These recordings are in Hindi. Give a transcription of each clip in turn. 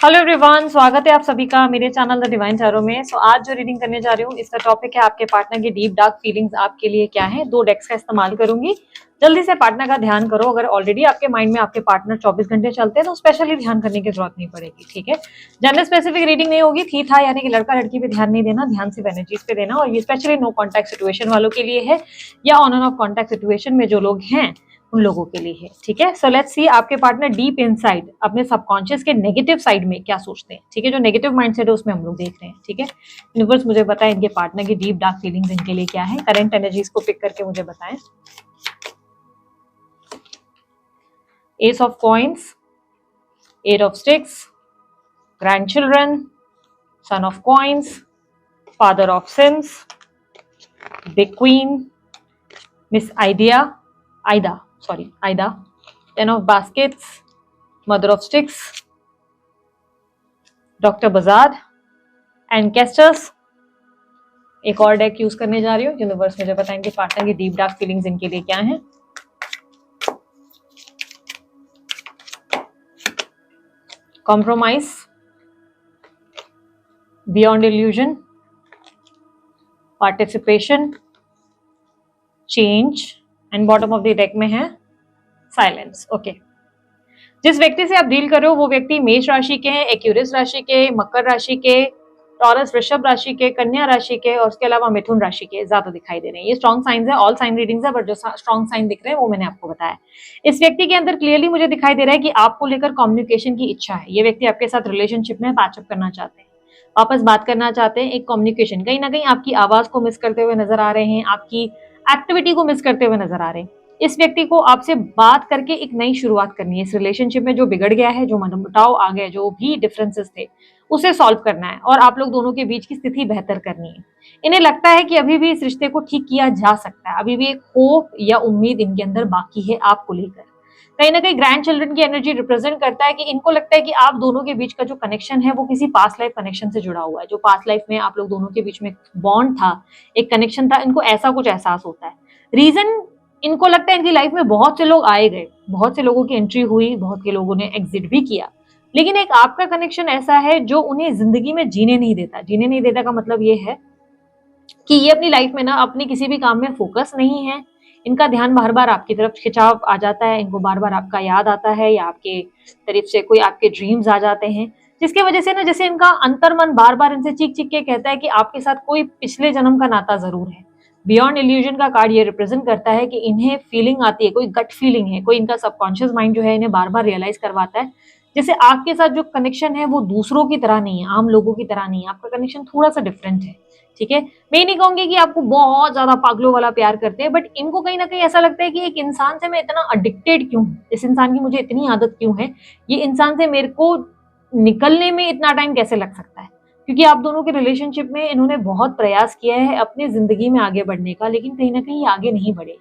हेलो एवरीवन, स्वागत है आप सभी का मेरे चैनल द डिवाइन टैरो में। आज जो रीडिंग करने जा रही हूँ इसका टॉपिक है आपके पार्टनर की डीप डार्क फीलिंग्स आपके लिए क्या है। 2 डेक्स का इस्तेमाल करूंगी। जल्दी से पार्टनर का ध्यान करो। अगर ऑलरेडी आपके माइंड में आपके पार्टनर 24 घंटे चलते हैं तो स्पेशली ध्यान करने की जरूरत नहीं पड़ेगी, ठीक है। जनरल स्पेसिफिक रीडिंग नहीं होगी, थी था यानी कि लड़का लड़की पे ध्यान नहीं देना, ध्यान सिर्फ एनर्जीज पे देना। और ये स्पेशली नो कॉन्टैक्ट सिचुएशन वालों के लिए है या on end of contact situation में जो लोग हैं उन लोगों के लिए है, ठीक है। सो लेट्स सी आपके पार्टनर डीप इनसाइड अपने सबकॉन्शियस के नेगेटिव साइड में क्या सोचते हैं, ठीक है। जो नेगेटिव माइंडसेट है उसमें हम लोग देख रहे हैं, ठीक है। यूनिवर्स मुझे बताएं इनके पार्टनर की डीप डार्क फीलिंग्स इनके लिए क्या है। करंट एनर्जीज को पिक करके मुझे बताएं। Ace of coins, 8 of sticks, grandchildren, son of coins, father of sins, big queen, miss Aida, 10 of baskets, mother of sticks, doctor बजाद एंड कैस्टर्स। एक और डेक यूज करने जा रही हूँ। यूनिवर्स मुझे बताएंगे पार्टनर की डीप डार्क फीलिंग्स इनके लिए क्या है। Compromise, beyond illusion, participation, change and bottom of the deck में है साइलेंस। ओके, जिस व्यक्ति से आप डील कर रहे हो वो व्यक्ति मेष राशि के हैं, एक्यूरिस राशि के, मकर राशि के, टॉरस वृषभ राशि के, कन्या राशि के और उसके अलावा मिथुन राशि के ज्यादा दिखाई दे रहे हैं। ये स्ट्रॉन्ग साइंस है, ऑल साइन रीडिंग्स है, बट जो स्ट्रॉन्ग साइन दिख रहे हैं वो मैंने आपको बताया। इस व्यक्ति के अंदर क्लियरली मुझे दिखाई दे रहा है कि आपको लेकर कम्युनिकेशन की इच्छा है। ये व्यक्ति आपके साथ रिलेशनशिप में पैचअप करना चाहते हैं, वापस बात करना चाहते हैं। एक कम्युनिकेशन, कहीं ना कहीं आपकी आवाज को मिस करते हुए नजर आ रहे हैं, आपकी एक्टिविटी को मिस करते हुए नजर आ रहे हैं। इस व्यक्ति को आपसे बात करके एक नई शुरुआत करनी है। इस रिलेशनशिप में जो बिगड़ गया है, जो मनमुटाव आ गए, जो भी डिफरेंसेस थे उसे सॉल्व करना है और आप लोग दोनों के बीच की स्थिति बेहतर करनी है। इन्हें लगता है कि अभी भी इस रिश्ते को ठीक किया जा सकता है, अभी भी एक होप या उम्मीद इनके अंदर बाकी है आपको लेकर। कहीं ना कहीं ग्रैंड चिल्ड्रन की एनर्जी रिप्रेजेंट करता है कि इनको लगता है कि आप दोनों के बीच का जो कनेक्शन है वो किसी पास्ट लाइफ कनेक्शन से जुड़ा हुआ है। जो पास्ट लाइफ में आप लोग दोनों के बीच में बॉन्ड था, एक कनेक्शन था, इनको ऐसा कुछ एहसास होता है। रीजन, इनको लगता है इनकी लाइफ में बहुत से लोग आए गए, बहुत से लोगों की एंट्री हुई, बहुत के लोगों ने एग्जिट भी किया, लेकिन एक आपका कनेक्शन ऐसा है जो उन्हें जिंदगी में जीने नहीं देता। जीने नहीं देता का मतलब ये है कि ये अपनी लाइफ में ना अपने किसी भी काम में फोकस नहीं है। इनका ध्यान बार बार आपकी तरफ खिंचाव आ जाता है, इनको बार बार आपका याद आता है या आपके तरफ से कोई आपके ड्रीम्स आ जाते हैं, जिसकी वजह से ना जैसे इनका अंतर्मन बार बार इनसे चीख चीख के कहता है कि आपके साथ कोई पिछले जन्म का नाता जरूर है। बियॉन्ड इल्यूजन का कार्ड ये रिप्रेजेंट करता है कि इन्हें फीलिंग आती है, कोई गट फीलिंग है, कोई इनका सबकॉन्शियस माइंड जो है इन्हें बार बार रियलाइज करवाता है जैसे आपके साथ जो कनेक्शन है वो दूसरों की तरह नहीं है, आम लोगों की तरह नहीं है, आपका कनेक्शन थोड़ा सा डिफरेंट है, ठीक है। मैं नहीं कहूंगी कि आपको बहुत ज्यादा पागलों वाला प्यार करते हैं, बट इनको कहीं ना कहीं ऐसा लगता है कि एक इंसान से मैं इतना अडिक्टेड क्यों हूँ, इस इंसान की मुझे इतनी आदत क्यों है, ये इंसान से मेरे को निकलने में इतना टाइम कैसे लग सकता है। क्योंकि आप दोनों के रिलेशनशिप में इन्होंने बहुत प्रयास किया है अपनी जिंदगी में आगे बढ़ने का, लेकिन कहीं ना कहीं आगे नहीं बढ़े।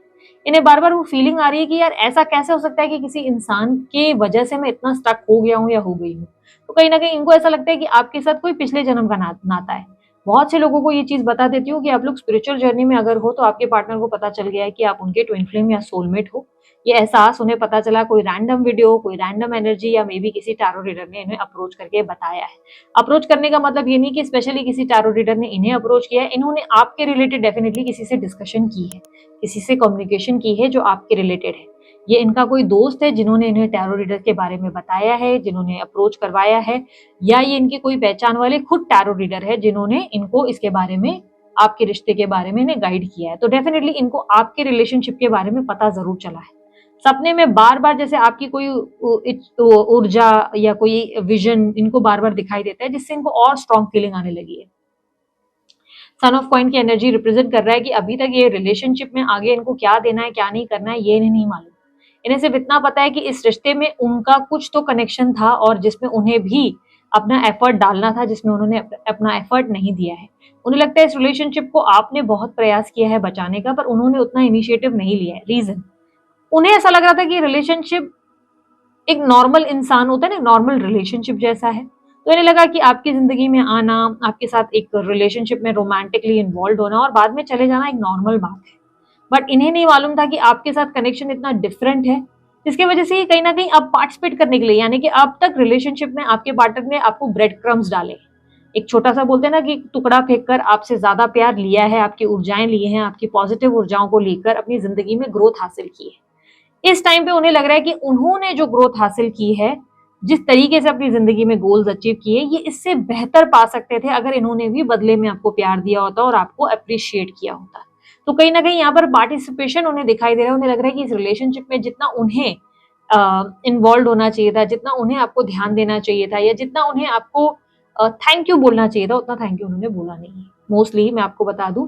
इन्हें बार बार वो फीलिंग आ रही है कि यार ऐसा कैसे हो सकता है कि किसी इंसान के वजह से मैं इतना स्टक हो गया हूँ या हो गई हूँ। तो कहीं ना कहीं इनको ऐसा लगता है कि आपके साथ कोई पिछले जन्म का नाता है। बहुत से लोगों को ये चीज बता देती हूँ कि आप लोग स्पिरिचुअल जर्नी में अगर हो तो आपके पार्टनर को पता चल गया है कि आप उनके ट्विन फ्लेम या सोलमेट हो। ये एहसास उन्हें पता चला कोई रैंडम वीडियो, कोई रैंडम एनर्जी या मे बी किसी टैरो रीडर ने इन्हें अप्रोच करके बताया है। अप्रोच करने का मतलब ये नहीं कि स्पेशली किसी टैरो रीडर ने इन्हें अप्रोच किया है, इन्होंने आपके रिलेटेड डेफिनेटली किसी से डिस्कशन की है, किसी से कम्युनिकेशन की है जो आपके रिलेटेड है। ये इनका कोई दोस्त है जिन्होंने इन्हें टैरो रीडर के बारे में बताया है, जिन्होंने अप्रोच करवाया है, या ये इनके कोई पहचान वाले खुद टैरो रीडर है जिन्होंने इनको इसके बारे में, आपके रिश्ते के बारे में इन्हें गाइड किया है। तो डेफिनेटली इनको आपके रिलेशनशिप के बारे में पता जरूर चला है। सपने में बार बार जैसे आपकी कोई ऊर्जा या कोई विजन इनको बार बार दिखाई देता है, जिससे इनको और स्ट्रॉन्ग फीलिंग आने लगी है। सन ऑफ कॉइन की एनर्जी रिप्रेजेंट कर रहा है कि अभी तक ये रिलेशनशिप में आगे इनको क्या देना है क्या नहीं करना है ये इन्हें नहीं मालूम। इन्हें सिर्फ इतना पता है कि इस रिश्ते में उनका कुछ तो कनेक्शन था और जिसमें उन्हें भी अपना एफर्ट डालना था, जिसमें उन्होंने अपना एफर्ट नहीं दिया है। उन्हें लगता है इस रिलेशनशिप को आपने बहुत प्रयास किया है बचाने का, पर उन्होंने उतना इनिशिएटिव नहीं लिया है। रीजन, उन्हें ऐसा लग रहा था कि रिलेशनशिप एक नॉर्मल इंसान होता है ना, नॉर्मल रिलेशनशिप जैसा है। तो इन्हें लगा कि आपकी जिंदगी में आना, आपके साथ एक रिलेशनशिप में रोमांटिकली इन्वॉल्व होना और बाद में चले जाना एक नॉर्मल बात है। बट इन्हें नहीं मालूम था कि आपके साथ कनेक्शन इतना डिफरेंट है जिसकी वजह से कहीं ना कहीं अब पार्टिसिपेट करने के लिए, यानी कि अब तक रिलेशनशिप में आपके पार्टनर ने आपको ब्रेड क्रम्स डाले, एक छोटा सा बोलते हैं ना कि टुकड़ा फेंककर आपसे ज्यादा प्यार लिया है, आपकी ऊर्जाएं लिए हैं, आपकी पॉजिटिव ऊर्जाओं को लेकर अपनी जिंदगी में ग्रोथ हासिल की है। इस टाइम पे उन्हें लग रहा है कि उन्होंने जो ग्रोथ हासिल की है, जिस तरीके से अपनी जिंदगी में गोल्स अचीव किए, ये इससे बेहतर पा सकते थे अगर इन्होंने भी बदले में आपको प्यार दिया होता और आपको अप्रिशिएट किया होता। तो कहीं ना कहीं यहाँ पर पार्टिसिपेशन उन्हें दिखाई दे रहा है। उन्हें लग रहा है कि इस रिलेशनशिप में जितना उन्हें इन्वॉल्व होना चाहिए था, जितना उन्हें आपको ध्यान देना चाहिए था, या जितना उन्हें आपको थैंक यू बोलना चाहिए था, उतना थैंक यू उन्होंने बोला नहीं है। मोस्टली मैं आपको बता दूं,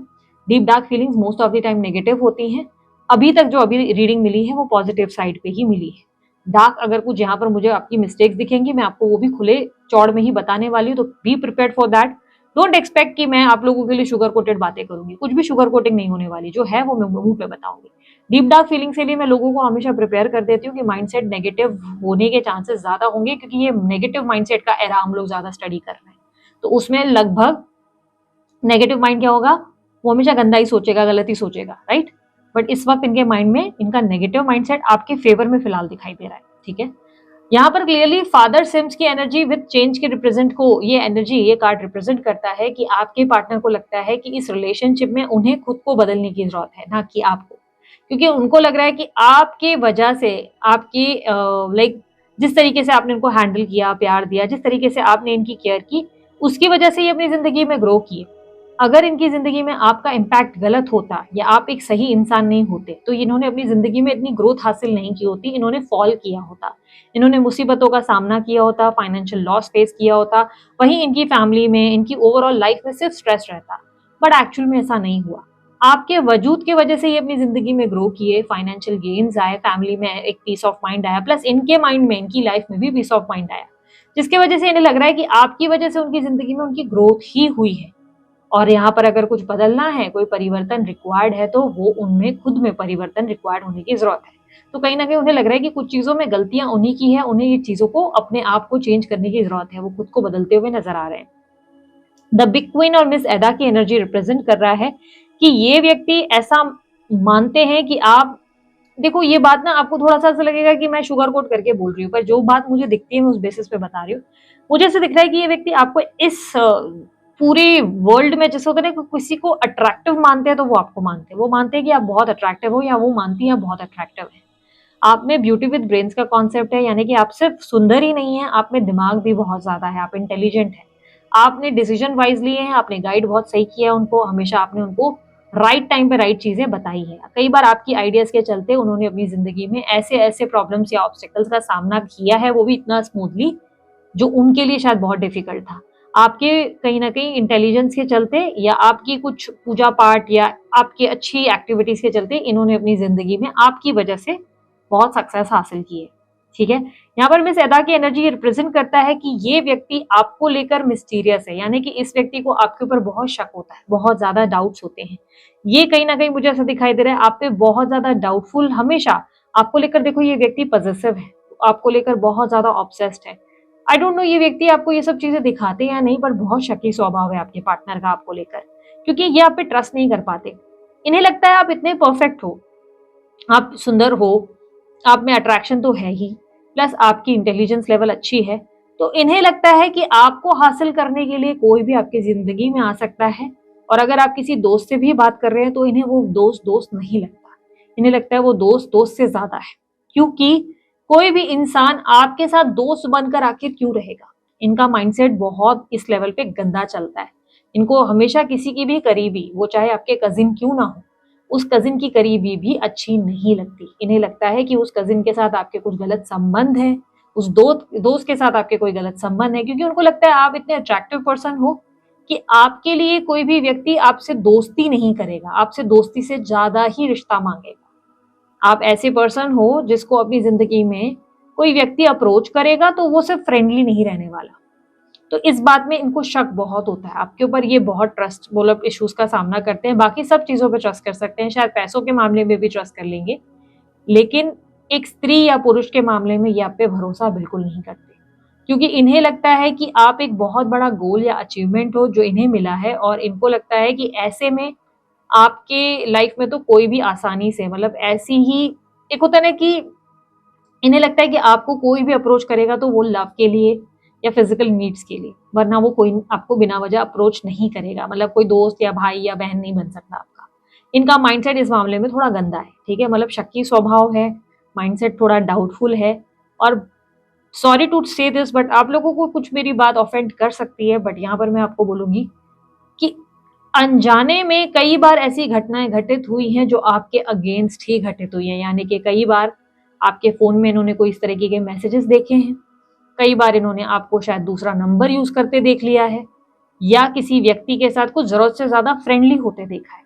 deep dark feelings most of the time negative होती हैं। अभी तक जो अभी रीडिंग मिली है वो पॉजिटिव साइड पे ही मिली है। डार्क अगर कुछ यहाँ पर मुझे आपकी मिस्टेक्स दिखेंगी, मैं आपको वो भी खुले चौड़ में ही बताने वाली हूँ, तो be prepared for that. Don't expect कि मैं आप लोगों के लिए शुगर कोटेड बातें करूंगी, कुछ भी शुगर कोटिंग नहीं होने वाली, जो है वो मैं मुंह पे बताऊंगी। डीप डार्क फीलिंग्स के लिए मैं लोगों को हमेशा प्रिपेयर कर देती हूँ कि माइंडसेट नेगेटिव होने के चांसेस ज्यादा होंगे, क्योंकि ये नेगेटिव माइंडसेट का एरा हम लोग ज्यादा स्टडी कर रहे हैं। तो उसमें लगभग नेगेटिव माइंड क्या होगा, वो हमेशा गंदा ही सोचेगा, गलत ही सोचेगा, राइट। बट इस वक्त इनके माइंड में इनका नेगेटिव माइंडसेट आपके फेवर में फिलहाल दिखाई दे रहा है, ठीक है। यहाँ पर क्लियरली फादर सिम्स की एनर्जी विद चेंज के रिप्रेजेंट को, ये एनर्जी, ये कार्ड रिप्रेजेंट करता है कि आपके पार्टनर को लगता है कि इस रिलेशनशिप में उन्हें खुद को बदलने की जरूरत है, ना कि आपको। क्योंकि उनको लग रहा है कि आपके वजह से, आपकी लाइक जिस तरीके से आपने इनको हैंडल किया, प्यार दिया, जिस तरीके से आपने इनकी केयर की, उसकी वजह से ये अपनी जिंदगी में ग्रो किए। अगर इनकी जिंदगी में आपका इम्पैक्ट गलत होता या आप एक सही इंसान नहीं होते, तो इन्होंने अपनी जिंदगी में इतनी ग्रोथ हासिल नहीं की होती, इन्होंने फॉल किया होता, इन्होंने मुसीबतों का सामना किया होता, फाइनेंशियल लॉस फेस किया होता, वहीं इनकी फैमिली में, इनकी ओवरऑल लाइफ में सिर्फ स्ट्रेस रहता। बट एक्चुअल में ऐसा नहीं हुआ। आपके वजूद के वजह से ये अपनी जिंदगी में ग्रो किए, फाइनेंशियल गेन्स आए, फैमिली में एक पीस ऑफ माइंड आया, प्लस इनके माइंड में, इनकी लाइफ में भी पीस ऑफ माइंड आया, जिसकी वजह से इन्हें लग रहा है कि आपकी वजह से उनकी जिंदगी में उनकी ग्रोथ ही हुई है। और यहाँ पर अगर कुछ बदलना है, कोई परिवर्तन रिक्वायर्ड है, तो वो उनमें खुद में परिवर्तन रिक्वायर्ड होने की जरूरत है। तो कहीं ना कहीं उन्हें लग रहा है कि कुछ चीजों में गलतियां उन्हीं की है, उन्हें ये चीजों को अपने आप को चेंज करने की जरूरत है, वो खुद को बदलते हुए नजर आ रहे हैं। द बिग क्वीन और मिस एदा की एनर्जी रिप्रेजेंट कर रहा है कि ये व्यक्ति ऐसा मानते हैं कि आप, देखो ये बात ना आपको थोड़ा सा ऐसा लगेगा कि मैं शुगर कोट करके बोल रही हूँ, पर जो बात मुझे दिखती है मैं उस बेसिस पे बता रही हूँ। मुझे ऐसा दिख रहा है कि ये व्यक्ति आपको इस पूरे वर्ल्ड में, जैसे होता है ना, किसी को अट्रैक्टिव मानते हैं तो वो आपको मानते हैं, वो मानते हैं कि आप बहुत अट्रैक्टिव हो, या वो मानती हैं बहुत अट्रैक्टिव है। आप में ब्यूटी विद ब्रेन्स का कॉन्सेप्ट है, यानी कि आप सिर्फ सुंदर ही नहीं है, आप में दिमाग भी बहुत ज्यादा है, आप इंटेलिजेंट है, आपने डिसीजन वाइज लिए हैं, आपने गाइड बहुत सही किया है उनको, हमेशा आपने उनको राइट टाइम पे राइट चीजें बताई है। कई बार आपकी आइडियाज के चलते उन्होंने अपनी जिंदगी में ऐसे ऐसे प्रॉब्लम्स या ऑब्स्टिकल्स का सामना किया है, वो भी इतना स्मूथली, जो उनके लिए शायद बहुत डिफिकल्ट था। आपके कहीं ना कहीं इंटेलिजेंस के चलते, या आपकी कुछ पूजा पाठ, या आपकी अच्छी एक्टिविटीज के चलते, इन्होंने अपनी जिंदगी में आपकी वजह से बहुत सक्सेस हासिल की है, ठीक है। यहाँ पर मिस एदा की एनर्जी रिप्रेजेंट करता है कि ये व्यक्ति आपको लेकर मिस्टीरियस है, यानी कि इस व्यक्ति को आपके ऊपर बहुत शक होता है, बहुत ज्यादा डाउट्स होते हैं। ये कहीं ना कहीं मुझे ऐसा दिखाई दे रहा है, आप पे बहुत ज्यादा डाउटफुल, हमेशा आपको लेकर, देखो ये व्यक्ति पॉजिटिव है, आपको लेकर बहुत ज्यादा ऑब्सेस्ड है। आई डोंट नो ये व्यक्ति आपको ये सब चीजें दिखाते हैं या नहीं, पर बहुत शकी स्वभाव है आपके पार्टनर का आपको लेकर, क्योंकि ये आप पे ट्रस्ट नहीं कर पाते। इन्हें लगता है आप इतने परफेक्ट हो, आप सुंदर हो, आप में अट्रैक्शन तो है ही, प्लस आपकी इंटेलिजेंस लेवल अच्छी है, तो इन्हें लगता है कि आपको हासिल करने के लिए कोई भी आपकी जिंदगी में आ सकता है। और अगर आप किसी दोस्त से भी बात कर रहे हैं, तो इन्हें वो दोस्त दोस्त नहीं लगता, इन्हें लगता है वो दोस्त दोस्त से ज्यादा है, क्योंकि कोई भी इंसान आपके साथ दोस्त बनकर आखिर क्यों रहेगा। इनका माइंडसेट बहुत इस लेवल पे गंदा चलता है। इनको हमेशा किसी की भी करीबी, वो चाहे आपके कजिन क्यों ना हो, उस कजिन की करीबी भी अच्छी नहीं लगती। इन्हें लगता है कि उस कजिन के साथ आपके कुछ गलत संबंध है, उस दोस्त के साथ आपके कोई गलत संबंध है, क्योंकि उनको लगता है आप इतने अट्रैक्टिव पर्सन हो कि आपके लिए कोई भी व्यक्ति आपसे दोस्ती नहीं करेगा, आपसे दोस्ती से ज्यादा ही रिश्ता मांगेगा। आप ऐसे पर्सन हो जिसको अपनी जिंदगी में कोई व्यक्ति अप्रोच करेगा तो वो सिर्फ फ्रेंडली नहीं रहने वाला। तो इस बात में इनको शक बहुत होता है आपके ऊपर, ये बहुत ट्रस्ट मतलब इश्यूज का सामना करते हैं। बाकी सब चीजों पे ट्रस्ट कर सकते हैं, शायद पैसों के मामले में भी ट्रस्ट कर लेंगे, लेकिन एक स्त्री या पुरुष के मामले में ये आप पे भरोसा बिल्कुल नहीं करते, क्योंकि इन्हें लगता है कि आप एक बहुत बड़ा गोल या अचीवमेंट हो जो इन्हें मिला है, और इनको लगता है कि ऐसे में आपके लाइफ में तो कोई भी आसानी से, मतलब ऐसी ही, एक होता है ना कि इन्हें लगता है कि आपको कोई भी अप्रोच करेगा तो वो लव के लिए या फिजिकल नीड्स के लिए, वरना वो कोई आपको बिना वजह अप्रोच नहीं करेगा। मतलब कोई दोस्त या भाई या बहन नहीं बन सकता आपका। इनका माइंडसेट इस मामले में थोड़ा गंदा है, ठीक है, मतलब शक्की स्वभाव है, माइंडसेट थोड़ा डाउटफुल है। और सॉरी टू से दिस, बट आप लोगों को कुछ मेरी बात ऑफेंड कर सकती है, बट यहाँ पर मैं आपको बोलूंगी कि अनजाने में कई बार ऐसी घटनाएं घटित हुई हैं जो आपके अगेंस्ट ही घटित हुई हैं। यानी कि कई बार आपके फोन में इन्होंने कोई इस तरीके के मैसेजेस देखे हैं, कई बार इन्होंने आपको शायद दूसरा नंबर यूज करते देख लिया है, या किसी व्यक्ति के साथ कुछ जरूरत से ज्यादा फ्रेंडली होते देखा है,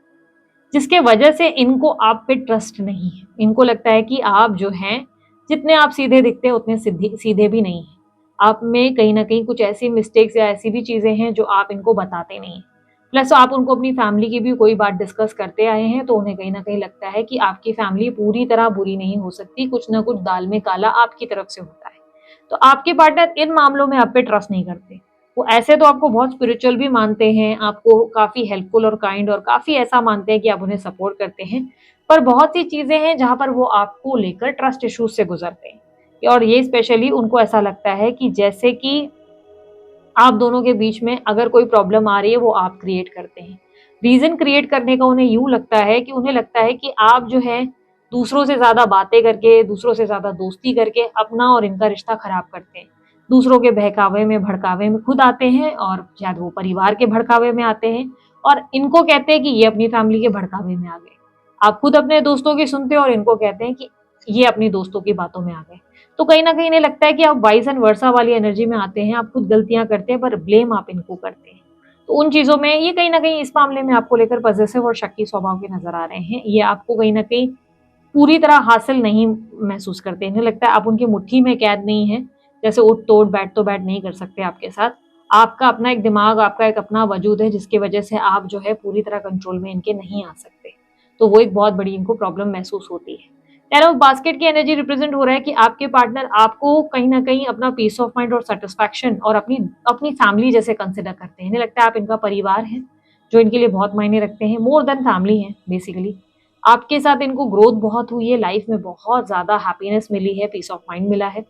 जिसके वजह से इनको आप पे ट्रस्ट नहीं है। इनको लगता है कि आप जो हैं, जितने आप सीधे दिखते हैं उतने सीधे भी नहीं है। आप में कहीं ना कहीं कुछ ऐसी मिस्टेक्स या ऐसी भी चीजें हैं जो आप इनको बताते नहीं हैं। प्लस आप उनको अपनी फैमिली की भी कोई बात डिस्कस करते आए हैं, तो उन्हें कहीं ना कहीं लगता है कि आपकी फैमिली पूरी तरह बुरी नहीं हो सकती, कुछ ना कुछ दाल में काला आपकी तरफ से होता है। तो आपके पार्टनर इन मामलों में आप पे ट्रस्ट नहीं करते। वो ऐसे तो आपको बहुत स्पिरिचुअल भी मानते हैं, आपको काफी हेल्पफुल और काइंड और काफी ऐसा मानते हैं कि आप उन्हें सपोर्ट करते हैं, पर बहुत सी चीजें हैं जहां पर वो आपको लेकर ट्रस्ट इश्यूज से गुजरते हैं। और ये स्पेशली उनको ऐसा लगता है कि जैसे कि आप दोनों के बीच में अगर कोई प्रॉब्लम आ रही है वो आप क्रिएट करते हैं। रीजन क्रिएट करने का उन्हें यूं लगता है कि उन्हें लगता है कि आप जो है दूसरों से ज्यादा बातें करके, दूसरों से ज्यादा दोस्ती करके अपना और इनका रिश्ता खराब करते हैं। दूसरों के बहकावे में भड़कावे में खुद आते हैं, और शायद वो परिवार के भड़कावे में आते हैं, और इनको कहते हैं कि ये अपनी फैमिली के भड़कावे में आ गए। आप खुद अपने दोस्तों की सुनते हो और इनको कहते हैं कि ये अपनी दोस्तों की बातों में आ गए। तो कहीं ना कहीं इन्हें लगता है कि आप वाइस एंड वर्सा वाली एनर्जी में आते हैं, आप खुद गलतियां करते हैं पर ब्लेम आप इनको करते हैं। तो उन चीजों में ये कहीं ना कहीं इस मामले में आपको लेकर पॉजिटिव और शक्की स्वभाव के नजर आ रहे हैं। ये आपको कहीं ना कहीं पूरी तरह हासिल नहीं महसूस करते। इन्हें लगता है आप उनकी मुट्ठी में कैद नहीं है, जैसे उठ तोड़ बैठ तो बैठ नहीं कर सकते आपके साथ। आपका अपना एक दिमाग, आपका एक अपना वजूद है, जिसकी वजह से आप जो है पूरी तरह कंट्रोल में इनके नहीं आ सकते। तो वो एक बहुत बड़ी इनको प्रॉब्लम महसूस होती है। टेन ऑफ बास्केट की एनर्जी रिप्रेजेंट हो रहा है कि आपके पार्टनर आपको कहीं ना कहीं अपना पीस ऑफ माइंड और सेटिस्फैक्शन और अपनी अपनी फैमिली जैसे कंसिडर करते हैं। इन्हें लगता है आप इनका परिवार है, जो इनके लिए बहुत मायने रखते हैं, मोर देन फैमिली है बेसिकली। आपके साथ इनको ग्रोथ बहुत हुई है, लाइफ में बहुत ज्यादा हैप्पीनेस मिली है, पीस ऑफ माइंड मिला है।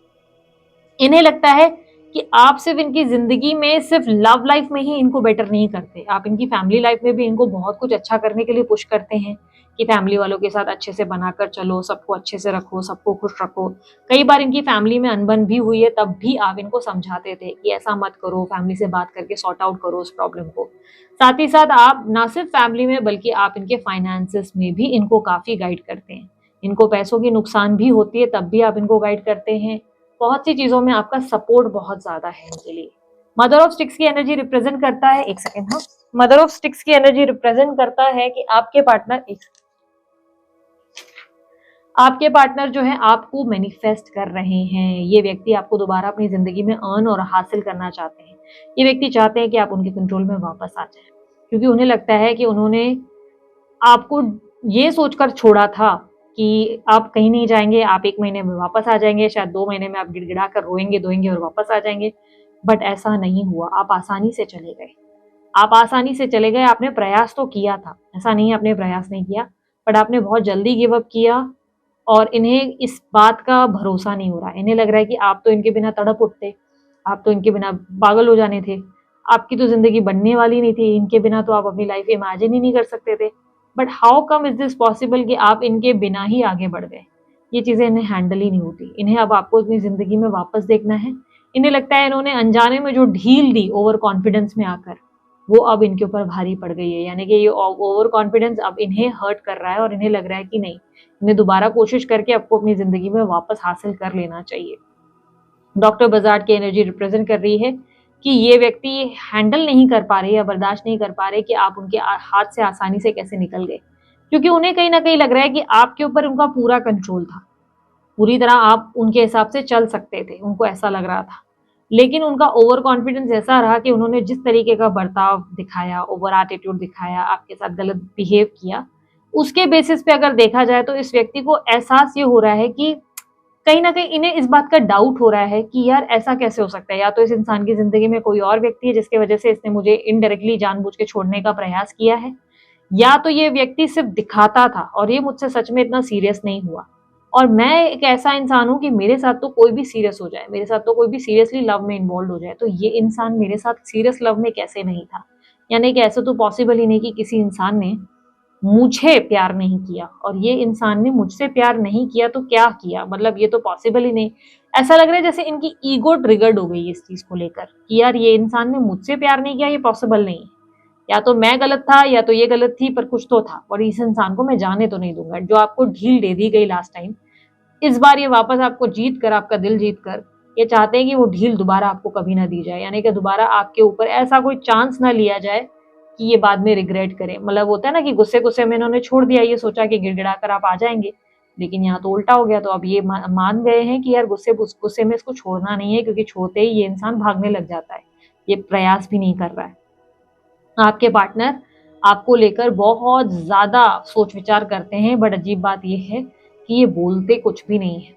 इन्हें लगता है कि आप सिर्फ इनकी जिंदगी में सिर्फ लव लाइफ में ही इनको बेटर नहीं करते, आप इनकी फैमिली लाइफ में भी इनको बहुत कुछ अच्छा करने के लिए पुश करते हैं कि फैमिली वालों के साथ अच्छे से बनाकर चलो, सबको अच्छे से रखो, सबको खुश रखो। कई बार इनकी फैमिली में अनबन भी हुई है, तब भी आप इनको समझाते थे कि ऐसा मत करो, फैमिली से बात करके सॉर्ट आउट करो उस प्रॉब्लम को। साथ ही साथ आप ना सिर्फ फैमिली में बल्कि आप इनके फाइनेंसेस में भी इनको काफी गाइड करते हैं। इनको पैसों की नुकसान भी होती है, तब भी आप इनको गाइड करते हैं। बहुत सी चीजों में आपका सपोर्ट बहुत ज्यादा है इनके लिए। मदर ऑफ स्टिक्स की एनर्जी रिप्रेजेंट करता है, एक सेकेंड, हाँ, मदर ऑफ स्टिक्स की एनर्जी रिप्रेजेंट करता है कि आपके पार्टनर जो है आपको मैनिफेस्ट कर रहे हैं। ये व्यक्ति आपको दोबारा अपनी जिंदगी में अर्न और हासिल करना चाहते हैं। ये व्यक्ति चाहते हैं कि आप उनके कंट्रोल में वापस आ जाए, क्योंकि उन्हें लगता है कि उन्होंने आपको ये सोचकर छोड़ा था कि आप कहीं नहीं जाएंगे, आप 1 महीने में वापस आ जाएंगे, शायद 2 महीने में आप गिड़गिड़ा कर रोएंगे धोएंगे और वापस आ जाएंगे। बट ऐसा नहीं हुआ, आप आसानी से चले गए। आप आसानी से चले गए। आपने प्रयास तो किया था, ऐसा नहीं आपने प्रयास नहीं किया, बट आपने बहुत जल्दी गिव अप किया। और इन्हें इस बात का भरोसा नहीं हो रहा। इन्हें लग रहा है कि आप तो इनके बिना तड़प उठते, आप तो इनके बिना पागल हो जाने थे, आपकी तो जिंदगी बनने वाली नहीं थी, इनके बिना तो आप अपनी लाइफ इमेजिन ही नहीं कर सकते थे। But how come is this possible कि आप इनके बिना ही आगे बढ़ गए। ये चीजें इन्हें हैंडल ही नहीं होती। इन्हें अब आपको अपनी जिंदगी में वापस देखना है। इन्हें लगता है इन्होंने अनजाने में जो ढील दी ओवर कॉन्फिडेंस में आकर, वो अब इनके ऊपर भारी पड़ गई है। यानी कि ये ओवर कॉन्फिडेंस अब इन्हें हर्ट कर रहा है, और इन्हें लग रहा है कि नहीं, इन्हें दोबारा कोशिश करके आपको अपनी जिंदगी में वापस हासिल कर लेना चाहिए। डॉक्टर बजार्ड की एनर्जी रिप्रेजेंट कर रही है कि ये व्यक्ति हैंडल नहीं कर पा रहे या बर्दाश्त नहीं कर पा रहे कि आप उनके हाथ से आसानी से कैसे निकल गए, क्योंकि उन्हें कहीं ना कहीं लग रहा है कि आपके ऊपर उनका पूरा कंट्रोल था, पूरी तरह आप उनके हिसाब से चल सकते थे, उनको ऐसा लग रहा था। लेकिन उनका ओवर कॉन्फिडेंस ऐसा रहा कि उन्होंने जिस तरीके का बर्ताव दिखाया, ओवर एटीट्यूड दिखाया, आपके साथ गलत बिहेव किया, उसके बेसिस पे अगर देखा जाए तो इस व्यक्ति को एहसास ये हो रहा है कि कहीं ना कहीं इन्हें इस बात का डाउट हो रहा है कि यार ऐसा कैसे हो सकता है, या तो इस इंसान की जिंदगी में कोई और व्यक्ति है जिसकी वजह से इसने मुझे इनडायरेक्टली जानबूझ के छोड़ने का प्रयास किया है, या तो ये व्यक्ति सिर्फ दिखाता था और ये मुझसे सच में इतना सीरियस नहीं हुआ। और मैं एक ऐसा इंसान हूँ कि मेरे साथ तो कोई भी सीरियस हो जाए, मेरे साथ तो कोई भी सीरियसली लव में इन्वॉल्व हो जाए, तो ये इंसान मेरे साथ सीरियस लव में कैसे नहीं था? यानी कि ऐसा तो पॉसिबल ही नहीं कि किसी इंसान ने मुझे प्यार नहीं किया और ये इंसान ने मुझसे प्यार नहीं किया तो क्या किया? मतलब ये तो पॉसिबल ही नहीं। ऐसा लग रहा है जैसे इनकी ईगो ट्रिगर्ड हो गई है इस चीज़ को लेकर कि यार ये इंसान ने मुझसे प्यार नहीं किया, ये पॉसिबल नहीं है। या तो मैं गलत था या तो ये गलत थी, पर कुछ तो था और इस इंसान को मैं जाने तो नहीं दूँगा। जो आपको ढील दे दी गई लास्ट टाइम, इस बार ये वापस आपको जीत कर, आपका दिल जीत कर, ये चाहते हैं कि वो ढील दोबारा आपको कभी ना दी जाए। यानी कि दोबारा आपके ऊपर ऐसा कोई चांस ना लिया जाए कि ये बाद में रिग्रेट करें। मतलब होता है ना कि गुस्से-गुस्से में इन्होंने छोड़ दिया, ये सोचा कि गिड़गिड़ा कर आप आ जाएँगे, लेकिन यहाँ तो उल्टा हो गया। तो अब ये मान गए हैं कि यार गुस्से में इसको छोड़ना नहीं है, क्योंकि छोड़ते ही ये इंसान भागने लग जाता है। ये प्रयास भी नहीं कर रहा है। आपके पार्टनर आपको लेकर बहुत ज़्यादा सोच-विचार करते हैं, बट अजीब बात ये है कि ये बोलते कुछ भी नहीं है।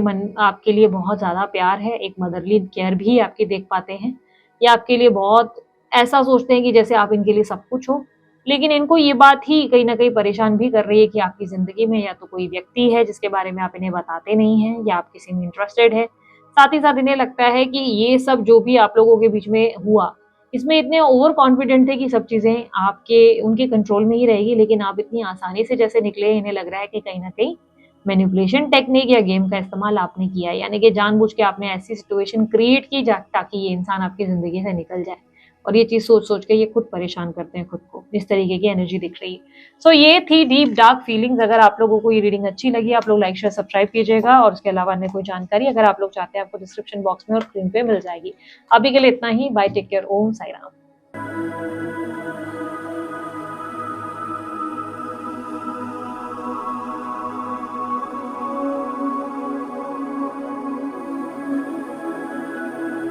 मन आपके लिए बहुत ज़्यादा प्यार है, एक मदरली केयर भी आपकी देख पाते हैं। ये आपके लिए बहुत ऐसा सोचते हैं कि जैसे आप इनके लिए सब कुछ हो। लेकिन इनको ये बात ही कहीं न कहीं परेशान भी कर रही है कि आपकी ज़िंदगी में या तो कोई व्यक्ति है जिसके बारे में आप इन्हें बताते नहीं हैं, या आप किसी में इंटरेस्टेड है। साथ ही साथ इन्हें लगता है कि ये सब जो भी आप लोगों के बीच में हुआ, इसमें इतने ओवर कॉन्फिडेंट थे कि सब चीज़ें आपके उनके कंट्रोल में ही रहेगी, लेकिन आप इतनी आसानी से जैसे निकले, इन्हें लग रहा है कि कहीं न कहीं मैनिपुलेशन टेक्निक या गेम का इस्तेमाल आपने किया है। यानी कि जानबूझ के आपने ऐसी सिचुएशन क्रिएट की जा ताकि ये इंसान आपकी ज़िंदगी से निकल जाए। और ये चीज़ सोच-सोच के ये खुद परेशान करते हैं खुद को। इस तरीके की एनर्जी दिख रही है। सो ये थी डीप डार्क फीलिंग्स। अगर आप लोगों को ये रीडिंग अच्छी लगी, आप लोग लाइक, शेयर, सब्सक्राइब कीजिएगा और उसके अलावा अन्य कोई जानकारी अगर आप लोग चाहते हैं, आपको डिस्क्रिप्शन बॉक्स में और स्क्रीन पे मिल जाएगी। अभी के लिए इतना ही। बाय, टेक केयर, ओम साई राम।